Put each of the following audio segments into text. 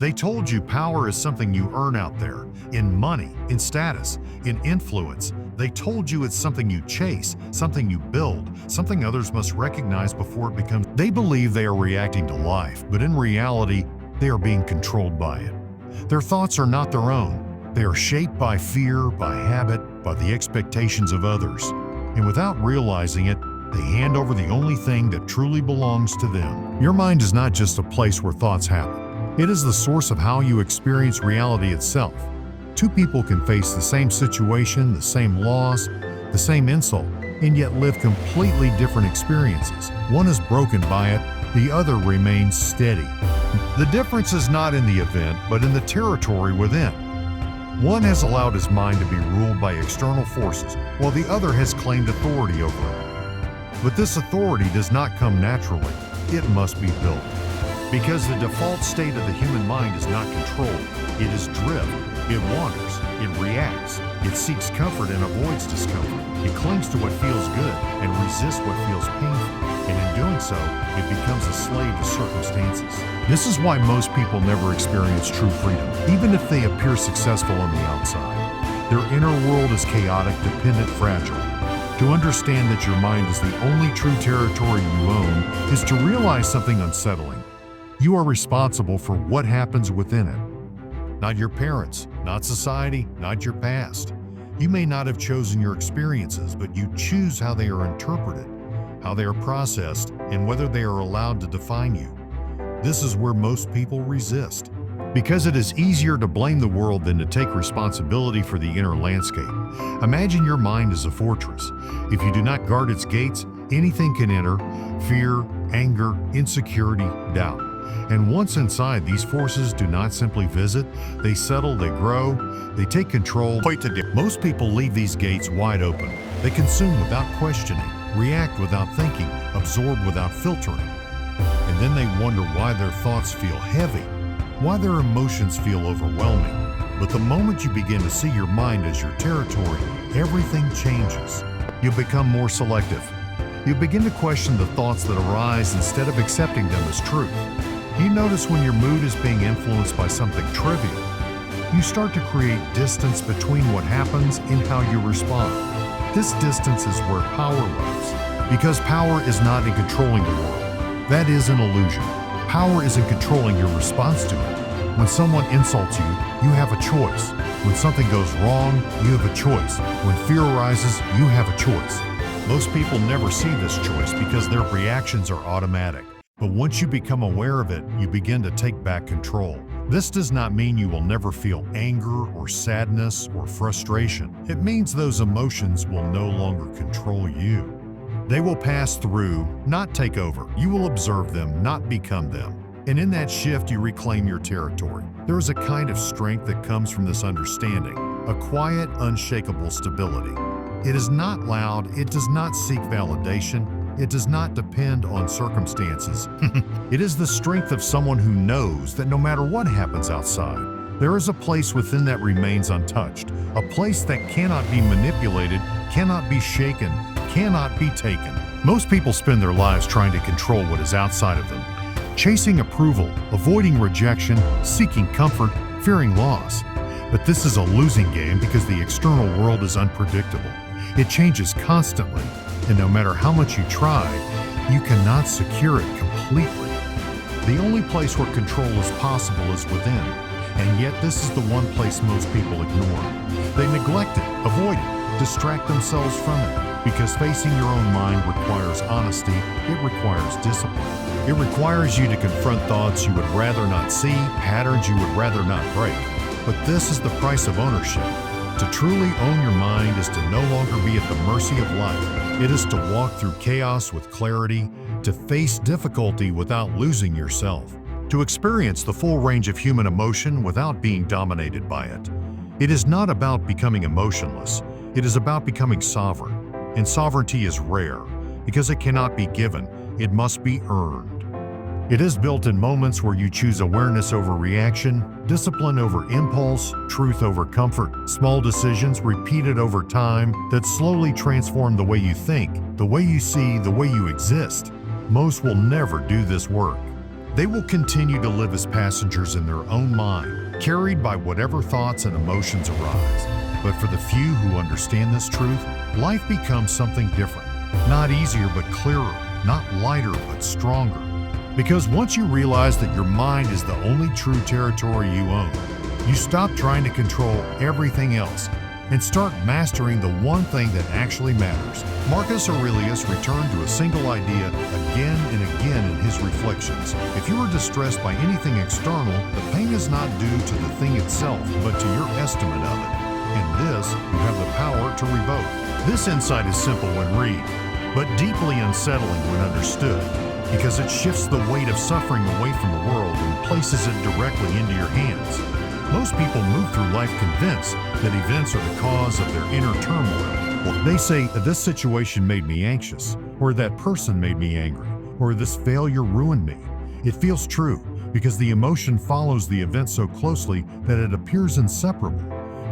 They told you power is something you earn out there, in money, in status, in influence. They told you it's something you chase, something you build, something others must recognize before it becomes. They believe they are reacting to life, but in reality, they are being controlled by it. Their thoughts are not their own. They are shaped by fear, by habit, by the expectations of others. And without realizing it, they hand over the only thing that truly belongs to them. Your mind is not just a place where thoughts happen. It is the source of how you experience reality itself. Two people can face the same situation, the same loss, the same insult, and yet live completely different experiences. One is broken by it, the other remains steady. The difference is not in the event, but in the territory within. One has allowed his mind to be ruled by external forces, while the other has claimed authority over it. But this authority does not come naturally. It must be built. Because the default state of the human mind is not control. It is drift. It wanders. It reacts. It seeks comfort and avoids discomfort. It clings to what feels good and resists what feels painful. And in doing so, it becomes a slave to circumstances. This is why most people never experience true freedom, even if they appear successful on the outside. Their inner world is chaotic, dependent, fragile. To understand that your mind is the only true territory you own is to realize something unsettling. You are responsible for what happens within it. Not your parents, not society, not your past. You may not have chosen your experiences, but you choose how they are interpreted, how they are processed, and whether they are allowed to define you. This is where most people resist. Because it is easier to blame the world than to take responsibility for the inner landscape. Imagine your mind as a fortress. If you do not guard its gates, anything can enter: fear, anger, insecurity, doubt. And once inside, these forces do not simply visit, they settle, they grow, they take control. Most people leave these gates wide open. They consume without questioning, react without thinking, absorb without filtering. And then they wonder why their thoughts feel heavy, why their emotions feel overwhelming. But the moment you begin to see your mind as your territory, everything changes. You become more selective. You begin to question the thoughts that arise instead of accepting them as truth. You notice when your mood is being influenced by something trivial. You start to create distance between what happens and how you respond. This distance is where power lives, because power is not in controlling the world. That is an illusion. Power is in controlling your response to it. When someone insults you, you have a choice. When something goes wrong, you have a choice. When fear arises, you have a choice. Most people never see this choice because their reactions are automatic. But once you become aware of it, you begin to take back control. This does not mean you will never feel anger or sadness or frustration. It means those emotions will no longer control you. They will pass through, not take over. You will observe them, not become them. And in that shift, you reclaim your territory. There is a kind of strength that comes from this understanding, a quiet, unshakable stability. It is not loud, it does not seek validation, it does not depend on circumstances. It is the strength of someone who knows that no matter what happens outside, there is a place within that remains untouched, a place that cannot be manipulated, cannot be shaken, cannot be taken. Most people spend their lives trying to control what is outside of them, chasing approval, avoiding rejection, seeking comfort, fearing loss. But this is a losing game because the external world is unpredictable. It changes constantly, and no matter how much you try, you cannot secure it completely. The only place where control is possible is within, and yet this is the one place most people ignore. They neglect it, avoid it, distract themselves from it, because facing your own mind requires honesty, it requires discipline. It requires you to confront thoughts you would rather not see, patterns you would rather not break. But this is the price of ownership. To truly own your mind is to no longer be at the mercy of life. It is to walk through chaos with clarity, to face difficulty without losing yourself, to experience the full range of human emotion without being dominated by it. It is not about becoming emotionless. It is about becoming sovereign. And sovereignty is rare because it cannot be given. It must be earned. It is built in moments where you choose awareness over reaction, discipline over impulse, truth over comfort, small decisions repeated over time that slowly transform the way you think, the way you see, the way you exist. Most will never do this work. They will continue to live as passengers in their own mind, carried by whatever thoughts and emotions arise. But for the few who understand this truth, life becomes something different. Not easier but clearer, not lighter but stronger. Because once you realize that your mind is the only true territory you own, you stop trying to control everything else and start mastering the one thing that actually matters. Marcus Aurelius returned to a single idea again and again in his reflections. If you are distressed by anything external, the pain is not due to the thing itself, but to your estimate of it. And this, you have the power to revoke. This insight is simple when read, but deeply unsettling when understood, because it shifts the weight of suffering away from the world and places it directly into your hands. Most people move through life convinced that events are the cause of their inner turmoil. They say, this situation made me anxious, or that person made me angry, or this failure ruined me. It feels true because the emotion follows the event so closely that it appears inseparable.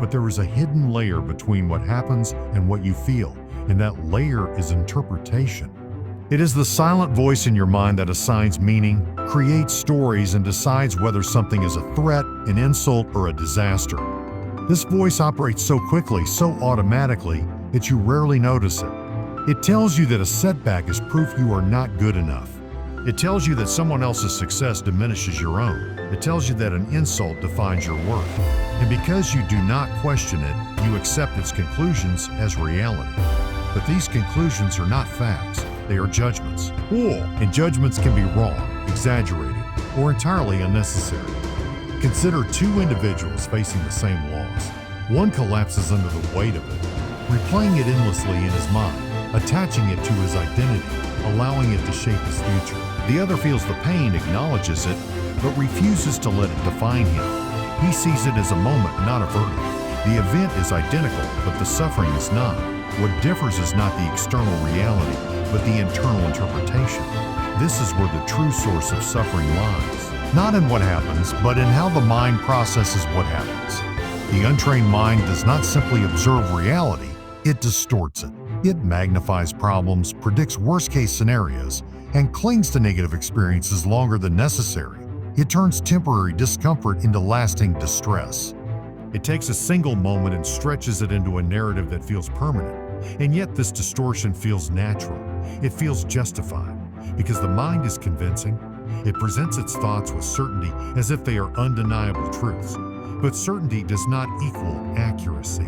But there is a hidden layer between what happens and what you feel, and that layer is interpretation. It is the silent voice in your mind that assigns meaning, creates stories, and decides whether something is a threat, an insult, or a disaster. This voice operates so quickly, so automatically, that you rarely notice it. It tells you that a setback is proof you are not good enough. It tells you that someone else's success diminishes your own. It tells you that an insult defines your worth. And because you do not question it, you accept its conclusions as reality. But these conclusions are not facts. They are judgments. And judgments can be wrong, exaggerated, or entirely unnecessary. Consider two individuals facing the same loss. One collapses under the weight of it, replaying it endlessly in his mind, attaching it to his identity, allowing it to shape his future. The other feels the pain, acknowledges it, but refuses to let it define him. He sees it as a moment, not a verdict. The event is identical, but the suffering is not. What differs is not the external reality, but the internal interpretation. This is where the true source of suffering lies. Not in what happens, but in how the mind processes what happens. The untrained mind does not simply observe reality, it distorts it. It magnifies problems, predicts worst-case scenarios, and clings to negative experiences longer than necessary. It turns temporary discomfort into lasting distress. It takes a single moment and stretches it into a narrative that feels permanent. And yet this distortion feels natural. It feels justified because the mind is convincing. It presents its thoughts with certainty as if they are undeniable truths. But certainty does not equal accuracy.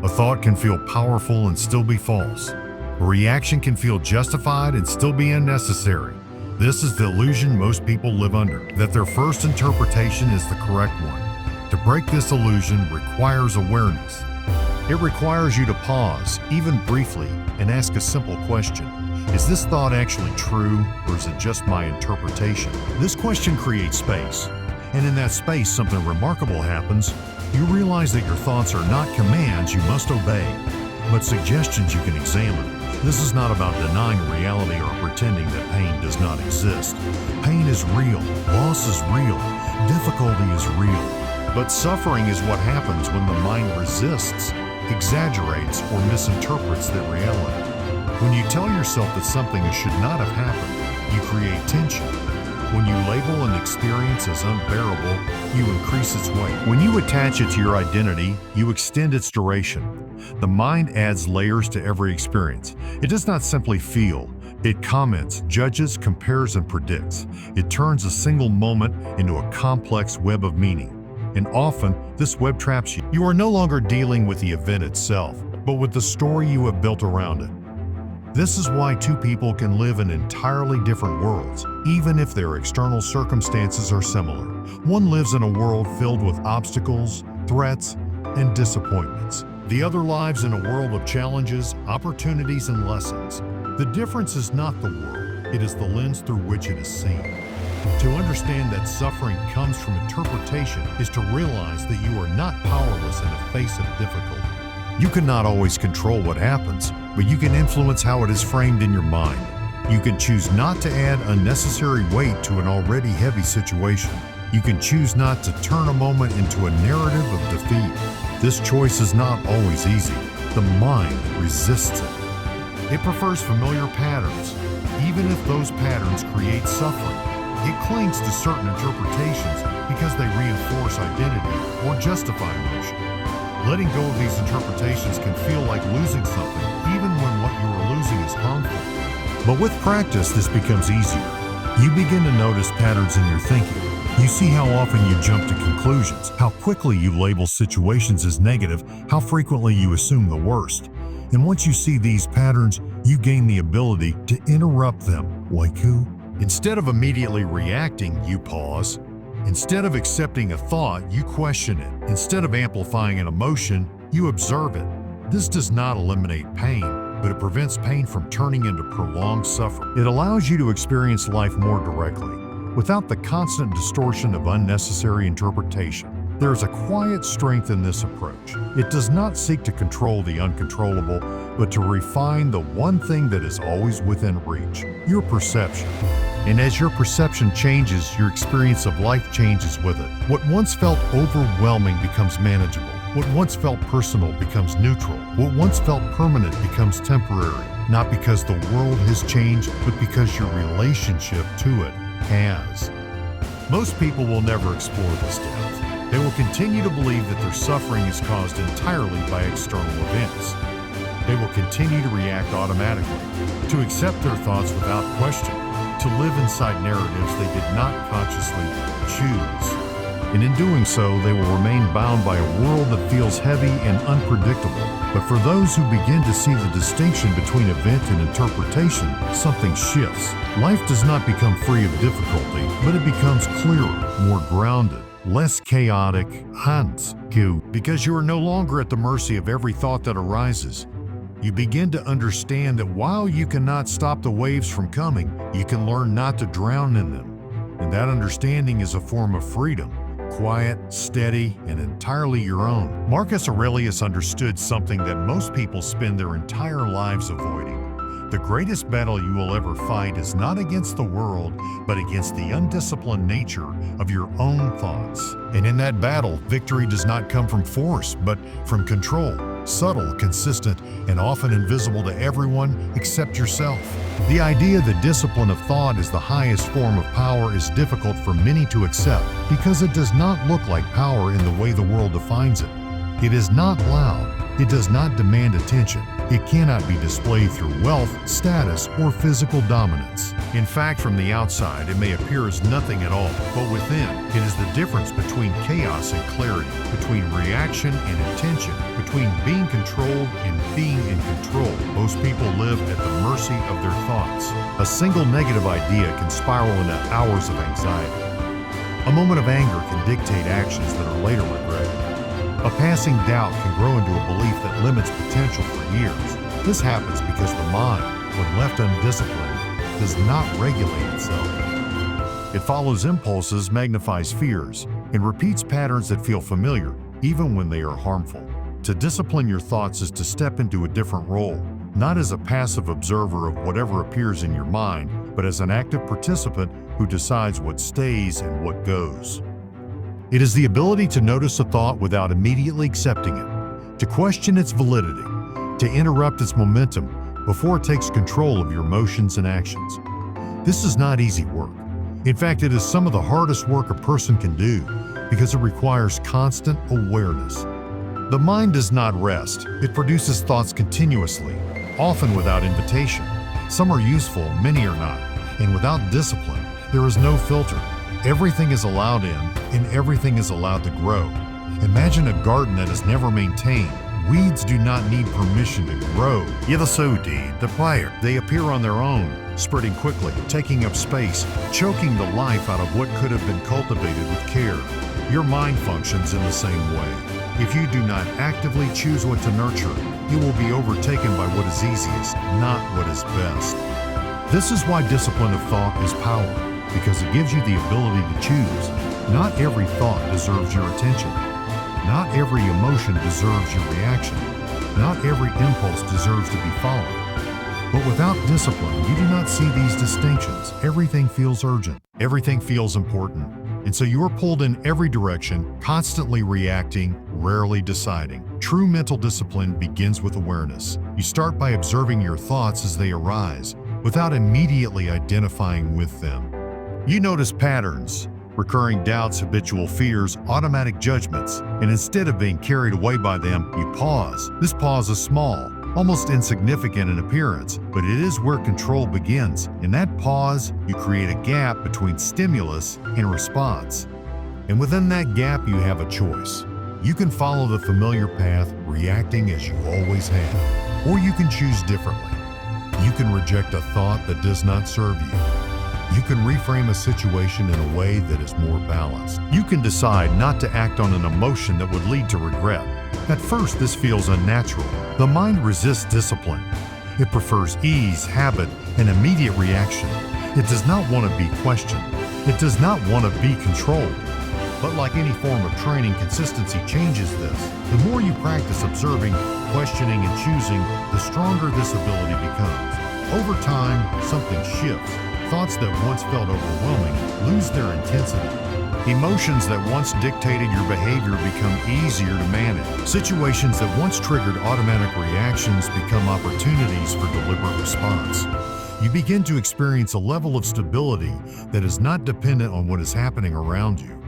A thought can feel powerful and still be false. A reaction can feel justified and still be unnecessary. This is the illusion most people live under, that their first interpretation is the correct one. To break this illusion requires awareness. It requires you to pause, even briefly, and ask a simple question. Is this thought actually true, or is it just my interpretation? This question creates space, and in that space something remarkable happens. You realize that your thoughts are not commands you must obey, but suggestions you can examine. This is not about denying reality or pretending that pain does not exist. Pain is real, loss is real, difficulty is real. But suffering is what happens when the mind resists, exaggerates, or misinterprets that reality. When you tell yourself that something should not have happened, you create tension. When you label an experience as unbearable, you increase its weight. When you attach it to your identity, you extend its duration. The mind adds layers to every experience. It does not simply feel. It comments, judges, compares, and predicts. It turns a single moment into a complex web of meaning. And often, this web traps you. You are no longer dealing with the event itself, but with the story you have built around it. This is why two people can live in entirely different worlds, even if their external circumstances are similar. One lives in a world filled with obstacles, threats, and disappointments. The other lives in a world of challenges, opportunities, and lessons. The difference is not the world, it is the lens through which it is seen. To understand that suffering comes from interpretation is to realize that you are not powerless in the face of difficulty. You cannot always control what happens, but you can influence how it is framed in your mind. You can choose not to add unnecessary weight to an already heavy situation. You can choose not to turn a moment into a narrative of defeat. This choice is not always easy. The mind resists it. It prefers familiar patterns, even if those patterns create suffering. It clings to certain interpretations because they reinforce identity or justify emotion. Letting go of these interpretations can feel like losing something, even when what you are losing is harmful. But with practice, this becomes easier. You begin to notice patterns in your thinking. You see how often you jump to conclusions, how quickly you label situations as negative, how frequently you assume the worst. And once you see these patterns, you gain the ability to interrupt them. Waiku. Instead of immediately reacting, you pause. Instead of accepting a thought, you question it. Instead of amplifying an emotion, you observe it. This does not eliminate pain, but it prevents pain from turning into prolonged suffering. It allows you to experience life more directly, without the constant distortion of unnecessary interpretation. There is a quiet strength in this approach. It does not seek to control the uncontrollable, but to refine the one thing that is always within reach, your perception. And as your perception changes, your experience of life changes with it. What once felt overwhelming becomes manageable. What once felt personal becomes neutral. What once felt permanent becomes temporary. Not because the world has changed, but because your relationship to it has. Most people will never explore this depth. They will continue to believe that their suffering is caused entirely by external events. They will continue to react automatically, to accept their thoughts without question, to live inside narratives they did not consciously choose. And in doing so, they will remain bound by a world that feels heavy and unpredictable. But for those who begin to see the distinction between event and interpretation, something shifts. Life does not become free of difficulty, but it becomes clearer, more grounded, less chaotic, because you are no longer at the mercy of every thought that arises. You begin to understand that while you cannot stop the waves from coming, you can learn not to drown in them. And that understanding is a form of freedom, quiet, steady, and entirely your own. Marcus Aurelius understood something that most people spend their entire lives avoiding. The greatest battle you will ever fight is not against the world, but against the undisciplined nature of your own thoughts. And in that battle, victory does not come from force, but from control. Subtle, consistent, and often invisible to everyone except yourself. The idea that discipline of thought is the highest form of power is difficult for many to accept because it does not look like power in the way the world defines it. It is not loud. It does not demand attention. It cannot be displayed through wealth, status, or physical dominance. In fact, from the outside, it may appear as nothing at all, but within, it is the difference between chaos and clarity, between reaction and intention, between being controlled and being in control. Most people live at the mercy of their thoughts. A single negative idea can spiral into hours of anxiety. A moment of anger can dictate actions that are later regretted. A passing doubt can grow into a belief that limits potential for years. This happens because the mind, when left undisciplined, does not regulate itself. It follows impulses, magnifies fears, and repeats patterns that feel familiar, even when they are harmful. To discipline your thoughts is to step into a different role, not as a passive observer of whatever appears in your mind, but as an active participant who decides what stays and what goes. It is the ability to notice a thought without immediately accepting it, to question its validity, to interrupt its momentum before it takes control of your emotions and actions. This is not easy work. In fact, it is some of the hardest work a person can do because it requires constant awareness. The mind does not rest. It produces thoughts continuously, often without invitation. Some are useful, many are not. And without discipline, there is no filter. Everything is allowed in, and everything is allowed to grow. Imagine a garden that is never maintained. Weeds do not need permission to grow. They appear on their own, spreading quickly, taking up space, choking the life out of what could have been cultivated with care. Your mind functions in the same way. If you do not actively choose what to nurture, you will be overtaken by what is easiest, not what is best. This is why discipline of thought is power, because it gives you the ability to choose. Not every thought deserves your attention. Not every emotion deserves your reaction. Not every impulse deserves to be followed. But without discipline, you do not see these distinctions. Everything feels urgent. Everything feels important. And so you are pulled in every direction, constantly reacting, rarely deciding. True mental discipline begins with awareness. You start by observing your thoughts as they arise, without immediately identifying with them. You notice patterns, recurring doubts, habitual fears, automatic judgments, and instead of being carried away by them, you pause. This pause is small, almost insignificant in appearance, but it is where control begins. In that pause, you create a gap between stimulus and response. And within that gap, you have a choice. You can follow the familiar path, reacting as you always have, or you can choose differently. You can reject a thought that does not serve you. You can reframe a situation in a way that is more balanced. You can decide not to act on an emotion that would lead to regret. At first, this feels unnatural. The mind resists discipline. It prefers ease, habit, and immediate reaction. It does not want to be questioned. It does not want to be controlled. But like any form of training, consistency changes this. The more you practice observing, questioning, and choosing, the stronger this ability becomes. Over time, something shifts. Thoughts that once felt overwhelming lose their intensity. Emotions that once dictated your behavior become easier to manage. Situations that once triggered automatic reactions become opportunities for deliberate response. You begin to experience a level of stability that is not dependent on what is happening around you.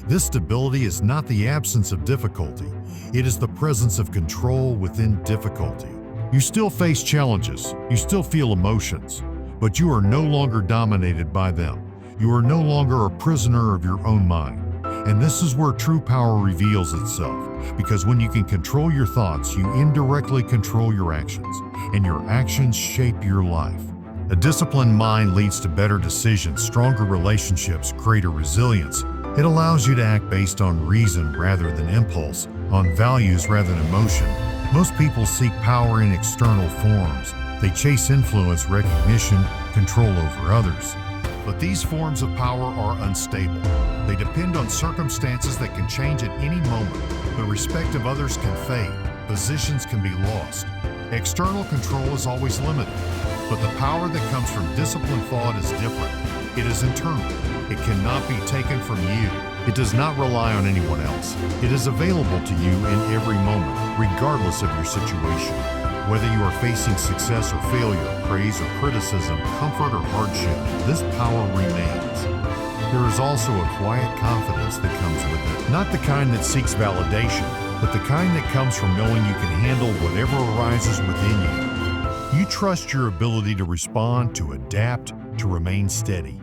This stability is not the absence of difficulty. It is the presence of control within difficulty. You still face challenges. You still feel emotions. But you are no longer dominated by them. You are no longer a prisoner of your own mind. And this is where true power reveals itself, because when you can control your thoughts, you indirectly control your actions, and your actions shape your life. A disciplined mind leads to better decisions, stronger relationships, greater resilience. It allows you to act based on reason rather than impulse, on values rather than emotion. Most people seek power in external forms. They chase influence, recognition, control over others. But these forms of power are unstable. They depend on circumstances that can change at any moment. The respect of others can fade. Positions can be lost. External control is always limited. But the power that comes from disciplined thought is different. It is internal. It cannot be taken from you. It does not rely on anyone else. It is available to you in every moment, regardless of your situation. Whether you are facing success or failure, praise or criticism, comfort or hardship, this power remains. There is also a quiet confidence that comes with it. Not the kind that seeks validation, but the kind that comes from knowing you can handle whatever arises within you. You trust your ability to respond, to adapt, to remain steady.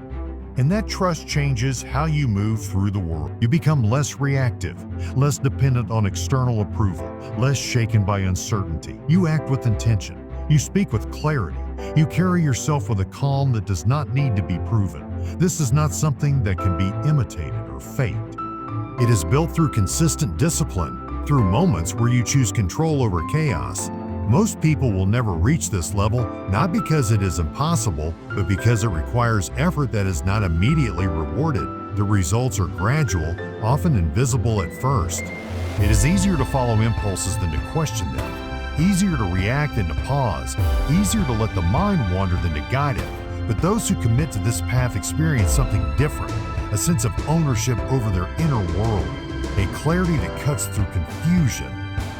And that trust changes how you move through the world. You become less reactive, less dependent on external approval, less shaken by uncertainty. You act with intention. You speak with clarity. You carry yourself with a calm that does not need to be proven. This is not something that can be imitated or faked. It is built through consistent discipline, through moments where you choose control over chaos. Most people will never reach this level, not because it is impossible, but because it requires effort that is not immediately rewarded. The results are gradual, often invisible at first. It is easier to follow impulses than to question them, easier to react than to pause, easier to let the mind wander than to guide it. But those who commit to this path experience something different, a sense of ownership over their inner world, a clarity that cuts through confusion,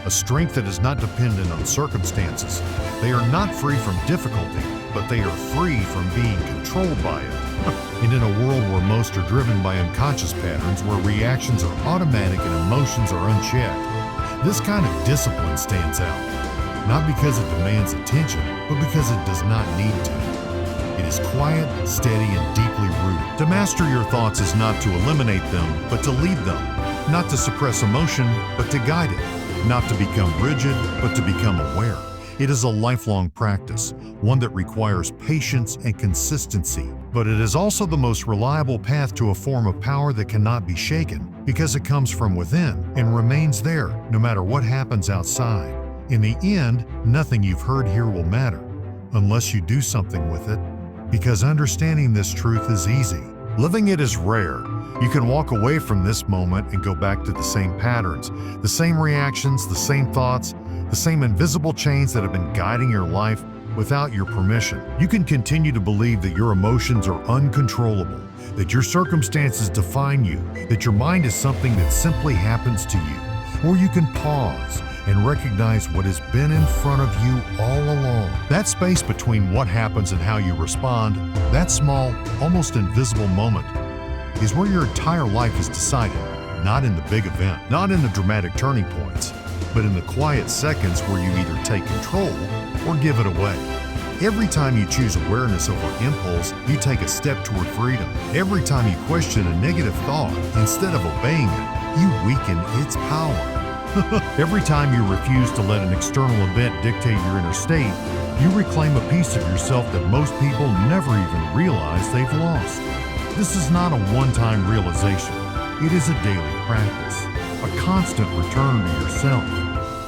a strength that is not dependent on circumstances. They are not free from difficulty, but they are free from being controlled by it. And in a world where most are driven by unconscious patterns, where reactions are automatic and emotions are unchecked, this kind of discipline stands out. Not because it demands attention, but because it does not need to. It is quiet, steady, and deeply rooted. To master your thoughts is not to eliminate them, but to lead them. Not to suppress emotion, but to guide it. Not to become rigid, but to become aware. It is a lifelong practice, one that requires patience and consistency. But it is also the most reliable path to a form of power that cannot be shaken, because it comes from within and remains there no matter what happens outside. In the end, nothing you've heard here will matter, unless you do something with it, because understanding this truth is easy. Living it is rare. You can walk away from this moment and go back to the same patterns, the same reactions, the same thoughts, the same invisible chains that have been guiding your life without your permission. You can continue to believe that your emotions are uncontrollable, that your circumstances define you, that your mind is something that simply happens to you. Or you can pause and recognize what has been in front of you all along. That space between what happens and how you respond, that small, almost invisible moment, is where your entire life is decided, not in the big event, not in the dramatic turning points, but in the quiet seconds where you either take control or give it away. Every time you choose awareness over impulse, you take a step toward freedom. Every time you question a negative thought, instead of obeying it, you weaken its power. Every time you refuse to let an external event dictate your inner state, you reclaim a piece of yourself that most people never even realize they've lost. This is not a one-time realization. It is a daily practice, a constant return to yourself.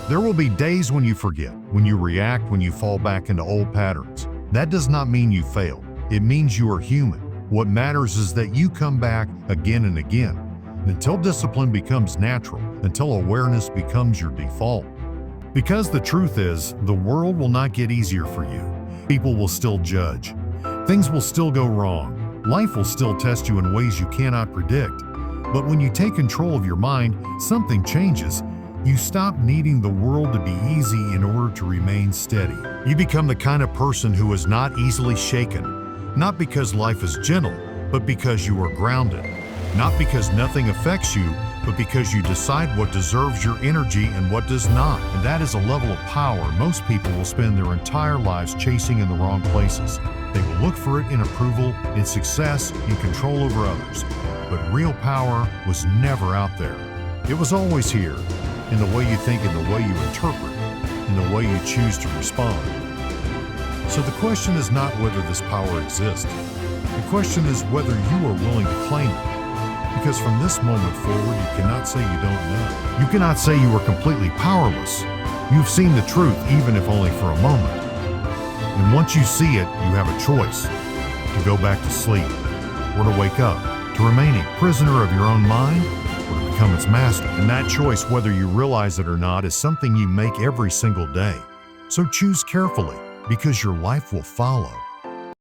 There will be days when you forget, when you react, when you fall back into old patterns. That does not mean you failed. It means you are human. What matters is that you come back again and again, until discipline becomes natural, until awareness becomes your default. Because the truth is, the world will not get easier for you. People will still judge. Things will still go wrong. Life will still test you in ways you cannot predict. But when you take control of your mind, something changes. You stop needing the world to be easy in order to remain steady. You become the kind of person who is not easily shaken, not because life is gentle, but because you are grounded. Not because nothing affects you, but because you decide what deserves your energy and what does not. And that is a level of power most people will spend their entire lives chasing in the wrong places. They will look for it in approval, in success, in control over others. But real power was never out there. It was always here, in the way you think, in the way you interpret, in the way you choose to respond. So the question is not whether this power exists. The question is whether you are willing to claim it. Because from this moment forward, you cannot say you don't know. You cannot say you are completely powerless. You've seen the truth, even if only for a moment. And once you see it, you have a choice: to go back to sleep, or to wake up, to remain a prisoner of your own mind, or to become its master. And that choice, whether you realize it or not, is something you make every single day. So choose carefully, because your life will follow.